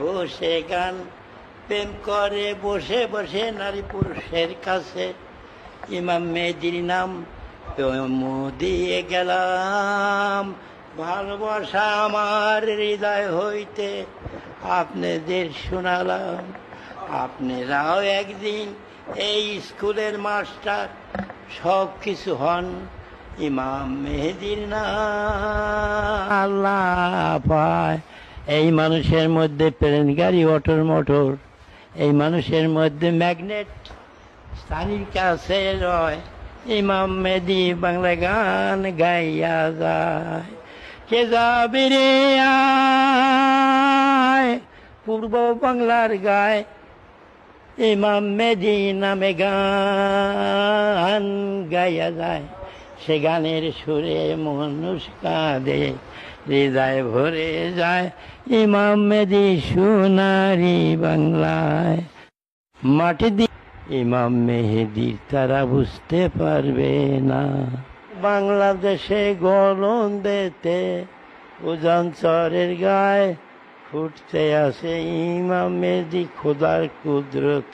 বসে গান প্রেম করে বসে বসে নারী পুরুষের কাছে। ইমাম মেহেদীর নাম দিয়ে গেলাম, ভালোবাসা আমার হৃদয় হইতে আপনাদের শোনালাম। আপনারাও একদিন এই স্কুলের মাস্টার সব কিছু হন ইমাম মেহেদীর নাম। আল্লাহ পায় এই মানুষের মধ্যে প্লেন গাড়ি, অটোর মোটর, এই মানুষের মধ্যে ম্যাগনেট স্থানীর কাছে রয়। ইমাম মেহেদী বাংলা গান গাইয়া যায়। কে যাবে রে আয় পূর্ব বাংলার গায়, ইমাম মেহেদী নামে গান গাইয়া যায়। সে গানের সুরে মানুষ কাঁদে, হৃদয় ভরে যায়। ইমাম মেহেদী সোনারি বাংলায় মাটি দিয়ে ইমাম মেহেদীর তারা বুঝতে পারবে না। বাংলাদেশে গলন দিতে উজানচরের গায়ে ফুটতে আসে ইমাম মেহেদী খোদার কুদরত